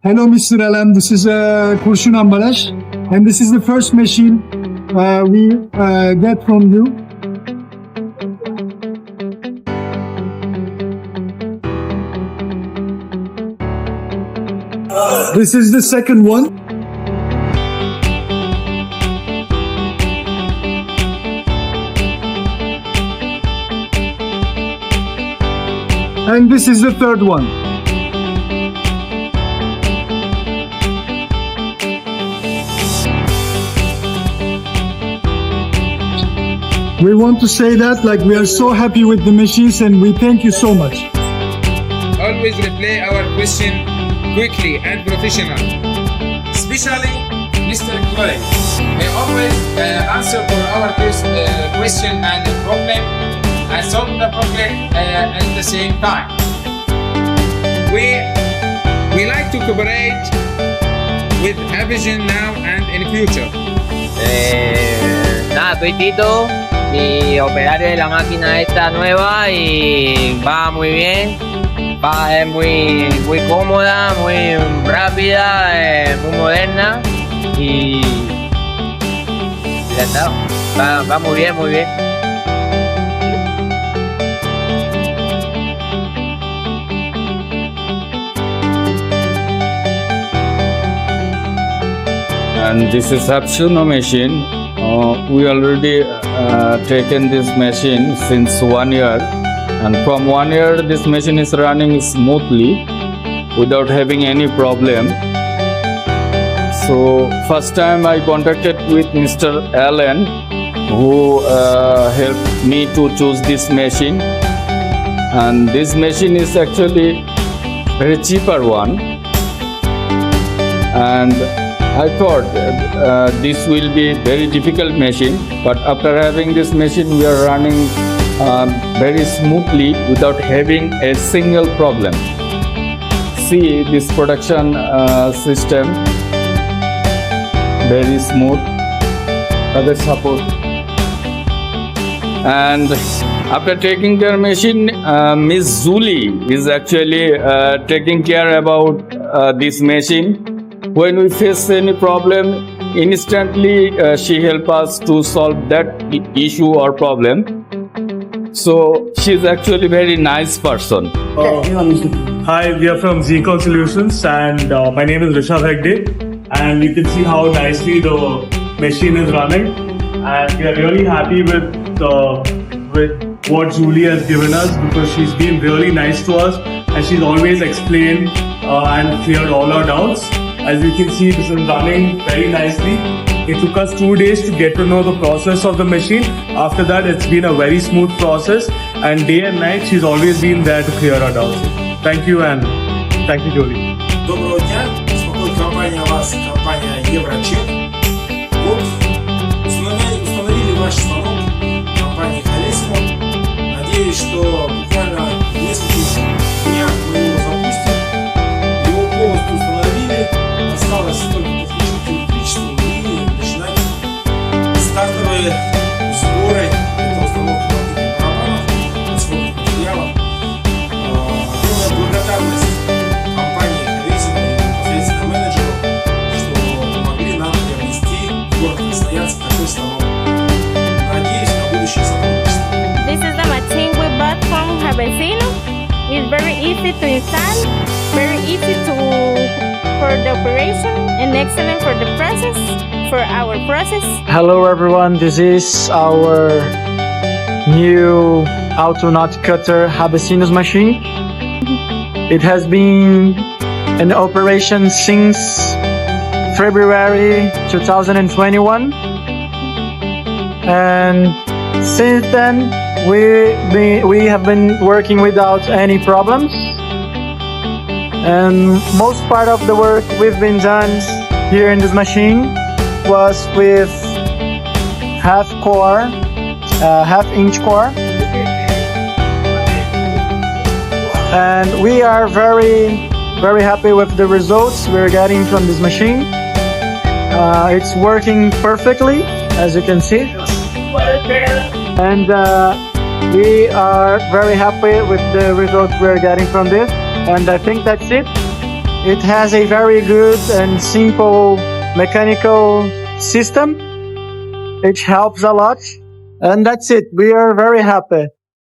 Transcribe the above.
Hello, Mr. Alan. This is Kurşun Ambalash, and this is the first machine we get from you. This is the second one. And this is the third one. We want to say that we are so happy with the machines and we thank you so much. Always reply our question quickly and professional. Especially Mr. Clay. He always answer for our question and problem and solve the problem at the same time. We like to cooperate with HAVESINO now and in the future. Nada, soy Tito, mi operario de la máquina esta nueva y va muy bien, es muy cómoda, muy rápida, muy moderna y ya está, va muy bien, muy bien. And this is HAVESINO machine. We already taken this machine since 1 year, and from 1 year this machine is running smoothly without having any problem. So first time I contacted with Mr. Alan, who helped me to choose this machine, and this machine is actually very cheaper one, and I thought this will be very difficult machine, but after having this machine we are running very smoothly without having a single problem. See this production system, very smooth, other support. And after taking their machine, Miss Zuli is actually taking care about this machine. When we face any problem, instantly she helps us to solve that issue or problem. So she's actually very nice person. Hi, we are from Zcon Solutions, and my name is Rishabh Hegde, and you can see how nicely the machine is running, and we are really happy with what Julie has given us, because she's been really nice to us and she's always explained and cleared all our doubts. As you can see, this is running very nicely. It took us 2 days to get to know the process of the machine. After that, it's been a very smooth process, and day and night she's always been there to clear our doubts. Thank you, and thank you, Jolie. Доброго дня, беспокоит компания вас, компания Еврочек. Вот установили ваш станок компании HAVESINO. Надеюсь, что буквально в нескольких днях мы его запустим. Его полностью установили. Осталось только подключить электричество и начинать стартовые сборы. Это установка магнитных барабанов, расходных материалов. Огромная благодарность компании HAVESINO и непосредственно менеджеру, что помогли нам приобрести в город Красноярск такой станок. Надеюсь на будущее сотрудничество. This is the machine we bought from HAVESINO. It's very easy to install, very easy for the operation, and excellent for the process, for our process. Hello everyone, this is our new auto knot cutter HAVESINO's machine. It has been in operation since February 2021, and since then we have been working without any problems, and most part of the work we've been done here in this machine was with half inch core, and we are very happy with the results we're getting from this machine. It's working perfectly, as you can see, and we are very happy with the results we're getting from this, and I think that's it. It has a very good and simple mechanical system. It helps a lot. And that's it. We are very happy.